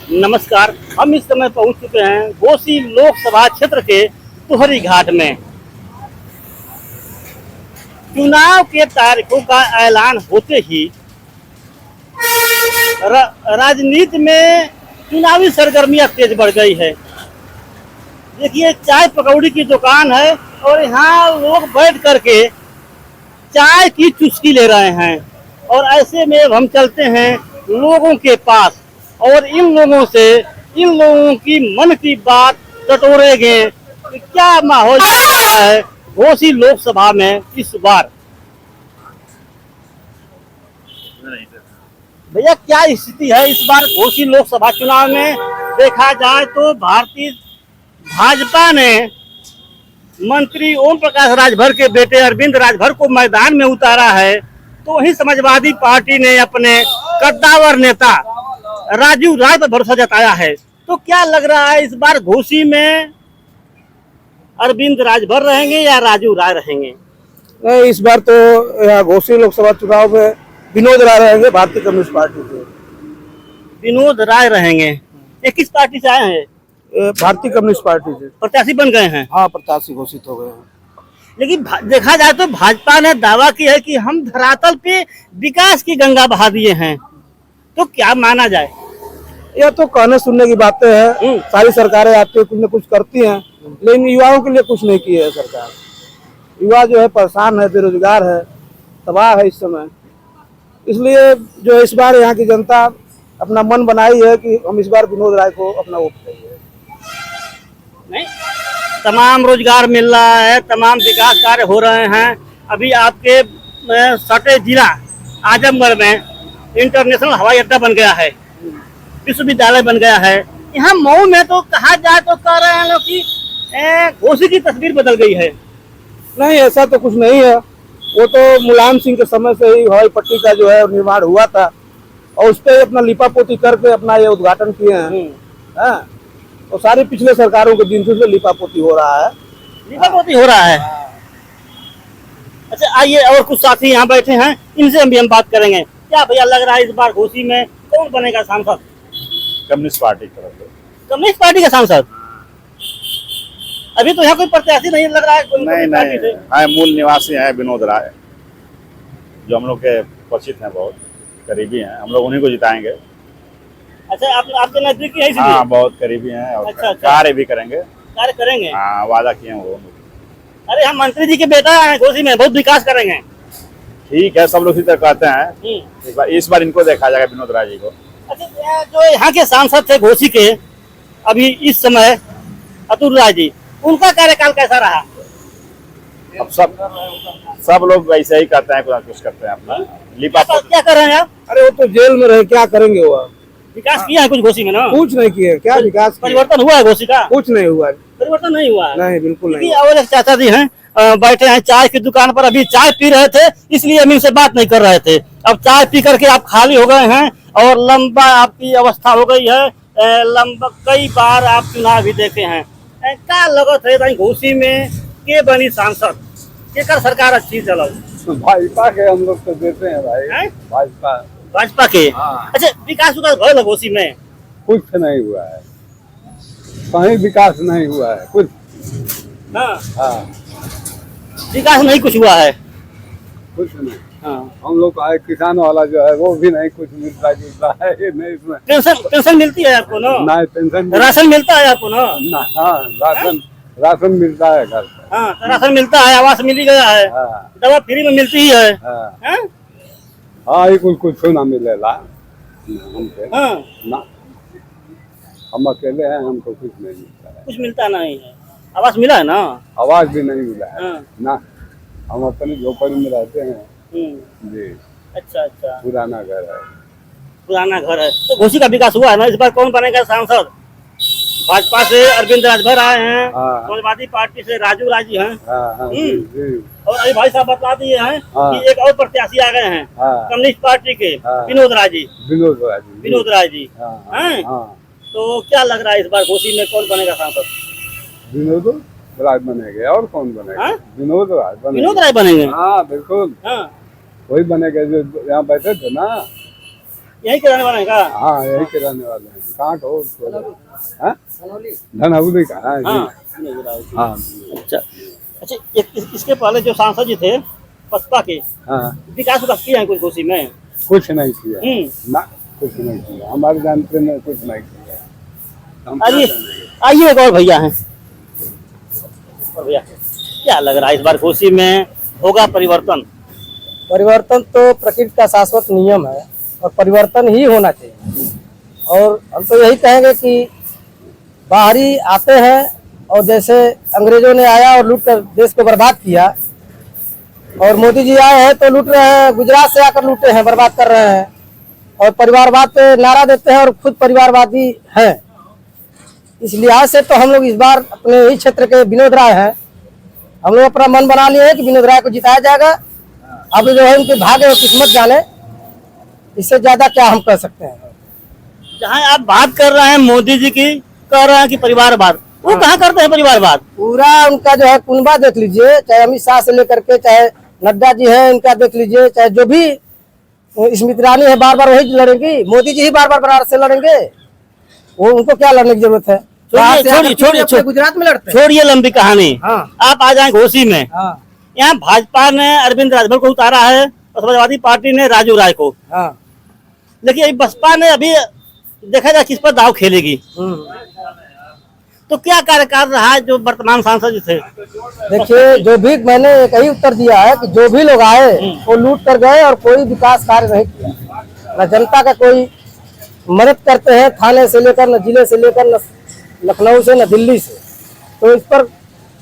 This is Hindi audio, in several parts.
नमस्कार। हम इस समय पहुंच चुके हैं घोसी लोकसभा क्षेत्र के तुहरी घाट में। चुनाव के तारीखों का ऐलान होते ही राजनीति में चुनावी सरगर्मियां तेज बढ़ गई है। देखिए, चाय पकौड़ी की दुकान है और यहाँ लोग बैठ करके चाय की चुस्की ले रहे हैं। और ऐसे में अब हम चलते हैं लोगों के पास और इन लोगों की मन की बात टटोरेंगे कि क्या माहौल चल रहा है घोसी लोकसभा में इस बार। भैया, क्या स्थिति है इस बार घोसी लोकसभा चुनाव में? देखा जाए तो भारतीय भाजपा ने मंत्री ओम प्रकाश राजभर के बेटे अरविंद राजभर को मैदान में उतारा है, तो वहीं समाजवादी पार्टी ने अपने कद्दावर नेता राजू राय पर भरोसा जताया है। तो क्या लग रहा है इस बार घोसी में अरविंद राजभर रहेंगे या राजू राय रहेंगे? नहीं, इस बार तो यहाँ घोसी लोकसभा चुनाव में विनोद राय रहेंगे, भारतीय कम्युनिस्ट पार्टी से। विनोद राय रहेंगे। ये किस पार्टी से आए हैं? भारतीय कम्युनिस्ट पार्टी से प्रत्याशी बन गए हैं। हाँ, प्रत्याशी घोषित हो गए हैं। लेकिन देखा जाए तो भाजपा ने दावा किया है कि हम धरातल पे विकास की गंगा बहा दिए हैं। तो क्या माना जाए? यह तो कहने सुनने की बातें हैं। सारी सरकारें आती है, कुछ न कुछ करती हैं, लेकिन युवाओं के लिए कुछ नहीं की है सरकार। युवा जो है परेशान है, बेरोजगार है, तबाह है इस समय। इसलिए जो इस बार यहाँ की जनता अपना मन बनाई है कि हम इस बार विनोद राय को अपना वोट देंगे। नहीं, तमाम रोजगार मिल रहा है, तमाम विकास कार्य हो रहे हैं। अभी आपके सटे जिला आजमगढ़ में इंटरनेशनल हवाई अड्डा बन गया है, विश्वविद्यालय बन गया है। यहाँ मऊ में तो कहा जाए तो कह रहे हैं लोग कि घोसी की तस्वीर बदल गई है। नहीं, ऐसा तो कुछ नहीं है। वो तो मुलायम सिंह के समय से ही हवाई पट्टी का जो है निर्माण हुआ था और उस पर अपना लिपापोती करके अपना ये उद्घाटन किए हैं। तो सारी पिछले सरकारों के दिन से लिपापोती हो रहा है। लिपापोती हो रहा है। अच्छा, आइए और कुछ साथी यहाँ बैठे हैं, इनसे भी हम बात करेंगे। क्या भैया लग रहा है इस बार घोसी में कौन बनेगा सांसद? कम्युनिस्ट पार्टी की तरफ से। कम्युनिस्ट पार्टी का सांसद? अभी तो यहाँ कोई प्रत्याशी नहीं लग रहा है। नहीं, हाँ, मूल निवासी हैं विनोद राय, जो हम लोग के परिचित हैं, बहुत करीबी हैं। हम लोग उन्हीं को जिताएंगे। अच्छा, आपके नजदीकी है इसलिए? हाँ, बहुत करीबी हैं और अच्छा। कार्य भी करेंगे। कार्य करेंगे? हाँ, वादा किए हैं वो। अरे, हम मंत्री जी के बेटा हैं, घोसी में बहुत विकास करेंगे। ठीक है, सब लोग इसी तरह कहते हैं। इस बार इनको देखा जाएगा, विनोद राय जी को। अच्छा, जो यहाँ के सांसद थे घोसी के अभी इस समय अतुल राय जी, उनका कार्यकाल कैसा रहा? अब सब लोग ऐसे ही कहते हैं, कुछ करते हैं अपना लिपापोती। क्या कर रहे हैं आप? अरे, वो तो जेल में रहे, क्या करेंगे वो? विकास किया है कुछ घोसी में ना? कुछ नहीं किए। क्या विकास? परिवर्तन हुआ है घोसी का? कुछ नहीं हुआ है। परिवर्तन नहीं हुआ है। नहीं, बिल्कुल नहीं। और एक चाचा जी हैं, बैठे हैं चाय की दुकान पर, अभी चाय पी रहे थे, इसलिए हम इनसे बात नहीं कर रहे थे। अब चाय पी करके आप खाली हो गए हैं और लंबा आपकी अवस्था हो गई है। लंबा कई बार आप चुनाव भी देखे हैं। क्या लगत है घोसी में के बनी सांसद के कर सरकार अच्छी चलो? भाजपा के हम लोग तो देते हैं भाई। भाजपा के? अच्छा, विकास भयल घोसी में? कुछ नहीं हुआ है, कहीं विकास नहीं हुआ है कुछ। हाँ, विकास नहीं कुछ हुआ है। कुछ नहीं। हम लोग का किसान वाला जो है वो भी नहीं कुछ मिलता है। ये नहीं, इसमें पेंशन मिलती है आपको ना? नहीं, पेंशन। राशन मिलता है आपको ना? हाँ, राशन मिलता है घर पे। हाँ, राशन मिलता है, आवास मिल गया है, दवा फ्री में मिलती ही है। हाँ, ये कुछ ना मिलेला हमसे ना। हम अकेले हैं, हमको कुछ नहीं मिलता है। कुछ मिलता नहीं है। आवास मिला है ना? आवाज भी नहीं मिला है ना। हम अपनी झोपड़ी में रहते हैं जी। अच्छा, पुराना घर है। पुराना घर है। तो घोसी का विकास हुआ है ना? इस बार कौन बनेगा सांसद? भाजपा से अरविंद राजभर आए हैं, समाजवादी पार्टी से राजू राय जी हैं। और अभी भाई साहब बता दिए हैं कि एक और प्रत्याशी आ गए हैं कम्युनिस्ट पार्टी के, विनोद राय जी। विनोद राय जी हैं। तो क्या लग रहा है इस बार घोसी में कौन बनेगा सांसद? विनोद राय बनेंगे। और कौन बनेगा? विनोद राय बनेंगे। हाँ, बिल्कुल। वही बनेगा जो यहाँ बैठे थे ना। यही के रहने वाले हैं का? हाँ यही के रहने वाले हैं। कहाँ का हो? हाँ? धनौली का। हाँ जी। हाँ अच्छा अच्छा, इसके पहले जो सांसद जी थे बसपा के, हाँ विकास किए हैं कुछ घोसी में? कुछ नहीं किया ना, कुछ नहीं किया हमारे जानते में, कुछ नहीं किया। हम आइए आइए, एक और भैया हैं। और भैया क्या लग रहा है इस बार घोसी में होगा परिवर्तन? परिवर्तन तो प्रकृति का शाश्वत नियम है और परिवर्तन ही होना चाहिए। और हम तो यही कहेंगे कि बाहरी आते हैं और जैसे अंग्रेजों ने आया और लूट कर देश को बर्बाद किया, और मोदी जी आए हैं तो लूट रहे हैं, गुजरात से आकर लूटे हैं, बर्बाद कर रहे हैं और परिवारवाद पे नारा देते हैं और खुद परिवारवादी हैं। इस लिहाज से तो हम लोग इस बार अपने ही क्षेत्र के विनोद राय हैं, हम लोग अपना मन बना लिए हैं कि विनोद राय को जिताया जाएगा। अब जो है उनके भाग्य और किस्मत जाने, इससे ज्यादा क्या हम कर सकते हैं। जहाँ आप बात कर रहे हैं मोदी जी की, कह रहे हैं कि परिवारवाद, वो कहाँ करते हैं परिवारवाद? पूरा उनका जो है कुनबा देख लीजिए, चाहे अमित शाह से लेकर के, चाहे नड्डा जी है इनका देख लीजिए, चाहे जो भी स्मृति ईरानी है, बार बार वही लड़ेंगी। मोदी जी ही बार बार बनारस से लड़ेंगे, वो उनको क्या लड़ने की जरूरत है? छोड़िए गुजरात में लड़ते हैं। छोड़िए लंबी कहानी। हाँ। आप आ जाए घोसी में। हाँ यहाँ भाजपा ने अरविंद राजभर को उतारा है और समाजवादी पार्टी ने राजू राय को। हाँ। लेकिन बसपा ने अभी देखा जाए किस पर दाव खेलेगी। तो क्या कार्यकाल रहा है जो वर्तमान सांसद थे? देखिए, जो भी मैंने एक ही उत्तर दिया है कि जो भी लोग आए वो लूट कर गए और कोई विकास कार्य नहीं किया, न जनता का कोई मदद करते हैं, थाने से लेकर, न जिले से लेकर, न लखनऊ से, न दिल्ली से। तो इस पर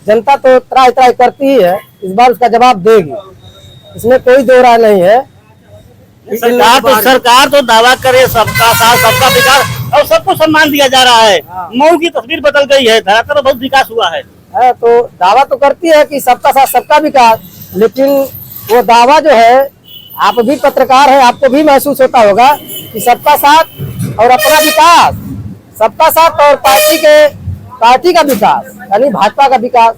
जनता तो त्राही त्राही करती ही है, इस बार उसका जवाब देगी, इसमें कोई दो राय नहीं है। सरकार तो दावा करे सबका साथ सबका विकास और सबको सम्मान दिया जा रहा है। मऊ की तस्वीर बदल गई है, धरातल बहुत विकास हुआ है। तो दावा तो करती है कि सबका साथ सबका विकास, लेकिन वो दावा जो है, आप भी पत्रकार हैं, आपको भी महसूस होता होगा कि सबका साथ और अपना विकास, सबका साथ और पार्टी का विकास, यानी भाजपा का विकास।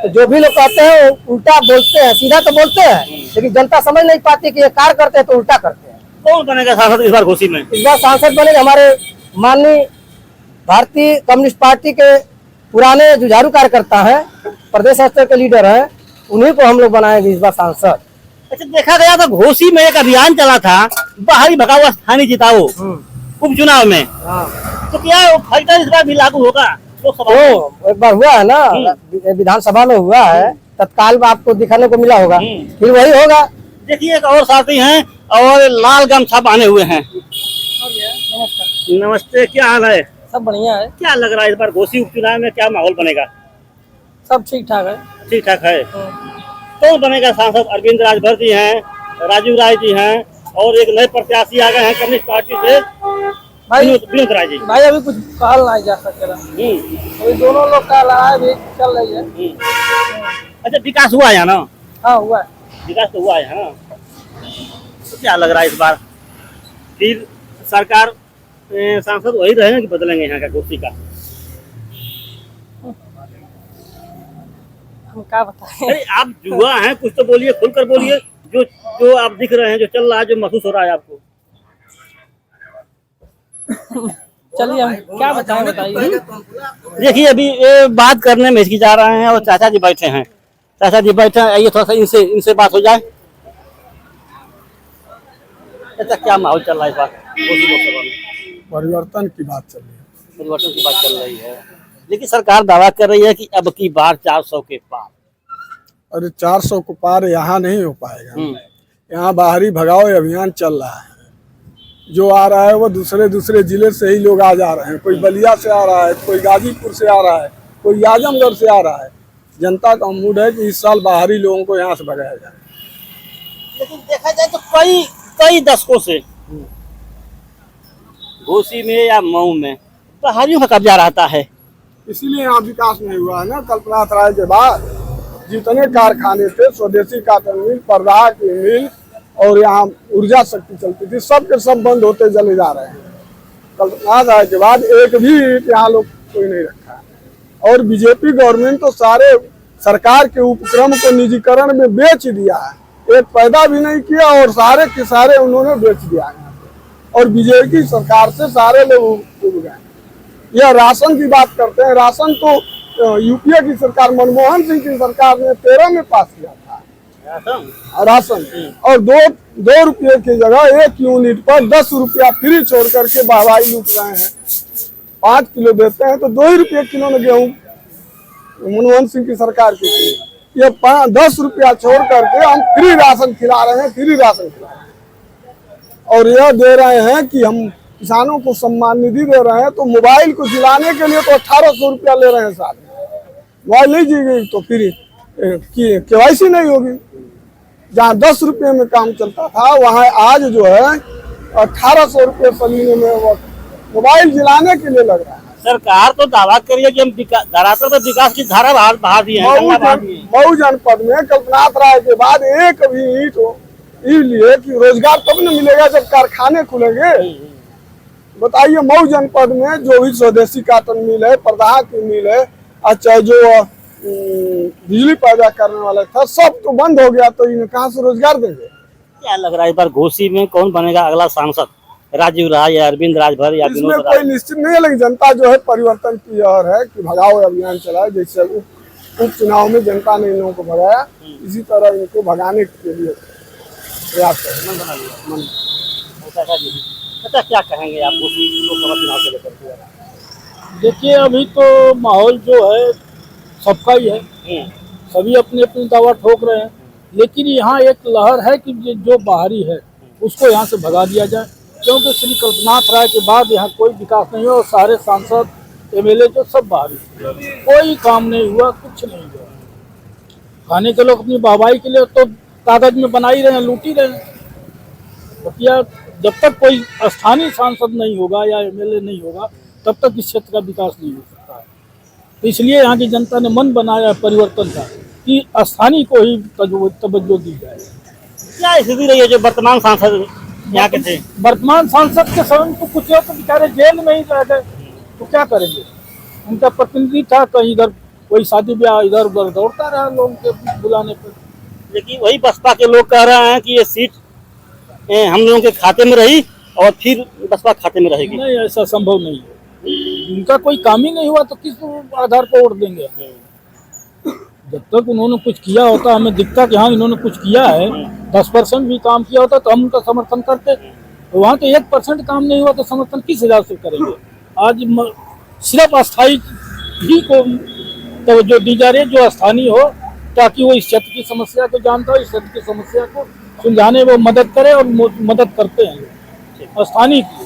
तो जो भी लोग कहते हैं उल्टा बोलते हैं, सीधा तो बोलते हैं, लेकिन जनता समझ नहीं पाती कि ये कार्य करते हैं तो उल्टा करते हैं। कौन बनेगा सांसद इस बार घोसी में? इस बार सांसद बनेगा हमारे माननीय भारतीय कम्युनिस्ट पार्टी के पुराने जुझारू कार्यकर्ता हैं, प्रदेश स्तर के लीडर हैं, उन्हीं को हम लोग बनाएंगे इस बार सांसद। अच्छा, देखा गया था घोसी में एक अभियान चला था, बाहरी भगाओ स्थानीय जिताओ उपचुनाव में। तो क्या फाइटर इस बार भी लागू होगा? एक बार हुआ है ना, विधानसभा में हुआ है, तत्काल में आपको दिखाने को मिला होगा, फिर वही होगा। देखिए, एक और साथी हैं और लाल गमछा बांधे हुए हैं। नमस्ते, क्या हाल है? सब बढ़िया है। क्या लग रहा है इस बार घोसी उपचुनाव में क्या माहौल बनेगा? सब ठीक ठाक है। ठीक ठाक है। कौन बनेगा सांसद? अरविंद राजभर जी हैं, राजू राय जी हैं और एक नए प्रत्याशी आ गए हैं कम्युनिस्ट पार्टी से, विनोद राय जी। भाई अभी कुछ कहल नहीं जा सकेगा, अभी दोनों लोग का लड़ाई भी चल रही है। अच्छा, विकास हुआ है ना? हाँ हुआ है, विकास तो हुआ है। हाँ, तो क्या लग रहा है इस बार फिर सरकार सांसद वही रहेंगे कि बदलेंगे यहाँ का घोसी का? हम क्या बताएं? अरे आप युवा हैं, कुछ तो बोलिए, खुलकर बोलिए। जो आप दिख रहे हैं, जो चल रहा है, जो महसूस हो रहा है आपको। चलिए हम क्या बताएं, बताइए। देखिए, अभी ये बात करने में इसकी जा रहे हैं और चाचा जी बैठे हैं। चाचा जी बैठे हैं, आइए थोड़ा सा इनसे बात हो जाए। अच्छा, क्या माहौल चल रहा है इस बार लोकसभा में? परिवर्तन की बात चल रही है। परिवर्तन की बात चल रही है, लेकिन सरकार दावा कर रही है कि अब की बार 400 के पार। अरे 400 को पार यहाँ नहीं हो पाएगा। यहाँ बाहरी भगाओ अभियान चल रहा है, जो आ रहा है वो दूसरे जिले से ही लोग आ जा रहे हैं। कोई बलिया से आ रहा है, कोई गाजीपुर से आ रहा है, कोई आजमगढ़ से आ रहा है। जनता का मूड है कि इस साल बाहरी लोगों को यहाँ से भगाया जाए। लेकिन देखा जाए तो कई दशकों से घोसी में या मऊ में बाहरियों का कब्जा रहता है, इसीलिए यहाँ विकास नहीं हुआ है ना। कल्पनाथ राय के बाद जितने कारखाने थे, स्वदेशी काटन मिल, परदाहा की मिल और यहाँ ऊर्जा शक्ति चलती थी, सब के सब बंद होते चले जा रहे हैं। कल्पनाथ राय के बाद एक भी यहाँ लोग कोई नहीं रखा है। और बीजेपी गवर्नमेंट तो सारे सरकार के उपक्रम को निजीकरण में बेच दिया है, एक पैदा भी नहीं किया और सारे के सारे उन्होंने बेच दिया है। और बीजेपी की सरकार से सारे लोग उब गए। यह राशन की बात करते हैं, राशन तो यूपीए की सरकार मनमोहन सिंह की सरकार ने 13 में पास किया था राशन, और दो रुपये की जगह 1 यूनिट पर 10 रुपया फ्री छोड़ करके वाहवाही लूट रहे हैं। 5 किलो देते हैं तो 2 ही रुपये किलो में गेहूँ मनमोहन सिंह की सरकार की थी। ये 10 रुपया छोड़ करके हम फ्री राशन खिला रहे हैं, फ्री राशन खिला रहे हैं। और यह दे रहे हैं कि हम किसानों को सम्मान निधि दे रहे हैं, तो मोबाइल को दिलाने के लिए तो 1800 रुपया ले रहे हैं साथ में। मोबाइल नहीं दी गई तो फिर केवाईसी नहीं होगी। जहाँ 10 रुपये में काम चलता था वहाँ आज जो है 1800 रुपये महीने में मोबाइल दिलाने के लिए लग रहा है। सरकार तो दावा करिए कि हम धरातल पर विकास की धारा बहा दी है। मऊ जनपद में कल्पनाथ राय के बाद एक भी ईंट लिए कि रोजगार तब न मिलेगा जब कारखाने खुलेंगे। बताइए, मऊ जनपद में जो भी स्वदेशी काटन मिल है, प्रदाहा की मिल है, अच्छा जो बिजली पैदा करने वाला था, सब तो बंद हो गया, तो इन्हें कहाँ से रोजगार देंगे? क्या लग रहा है इस बार घोसी में कौन बनेगा अगला सांसद? राजीव राय या अरविंद राजभर या इसमें कोई निश्चित नहीं है, लेकिन जनता जो है परिवर्तन की ओर है कि भगाओ अभियान चलाए। जैसे उपचुनाव में जनता ने इन लोगों को भगाया, इसी तरह इनको भगाने के लिए प्रयास करें। अच्छा, क्या कहेंगे आप लोकसभा चुनाव को लेकर के? देखिए, अभी तो माहौल जो है सबका ही है, सभी अपनी अपनी दावा ठोक रहे हैं, लेकिन यहाँ एक लहर है कि जो बाहरी है उसको यहाँ से भगा दिया जाए, क्योंकि श्री कल्पनाथ राय के बाद यहाँ कोई विकास नहीं हुआ और सारे सांसद एमएलए जो सब बाहरी, कोई काम नहीं हुआ, कुछ नहीं हुआ। खाने के लोग अपनी वाहवाही के लिए तो कागज में बना ही रहे हैं, लूट ही रहे हैं। बकिया जब तक कोई स्थानीय सांसद नहीं होगा या एमएलए नहीं होगा तब तक इस क्षेत्र का विकास नहीं हो सकता है। तो इसलिए यहाँ की जनता ने मन बनाया परिवर्तन का कि स्थानीय को ही तवज्जो दी जाए। क्या स्थिति रही है जो वर्तमान सांसद यहाँ के थे? वर्तमान सांसद के समय तो कुछ लोग तो बेचारे जेल में ही रह गए, तो क्या करेंगे? उनका प्रतिनिधि था, कहीं इधर कोई शादी ब्याह इधर उधर दौड़ता रहा लोगों के बुलाने पर। लेकिन वही बसपा के लोग कह रहे हैं कि ये सीट हम लोगों के खाते में रही और फिर बसपा खाते में रहेगी। नहीं, ऐसा संभव नहीं है। उनका कोई काम ही नहीं हुआ तो किस आधार पर वोट देंगे? जब तक उन्होंने कुछ किया होता, हमें दिखता कि हाँ इन्होंने कुछ किया है, 10% भी काम किया होता तो हम उनका समर्थन करते। तो वहाँ तो 1% काम नहीं हुआ तो समर्थन किस हिसाब से करेंगे? आज सिर्फ अस्थायी ही को तवज्जो दी जा रही है, जो स्थानीय हो, ताकि वो इस क्षेत्र की समस्या को जानता हो, इस क्षेत्र की समस्या को सुलझाने वो मदद करे, और मदद करते हैं स्थानीय की।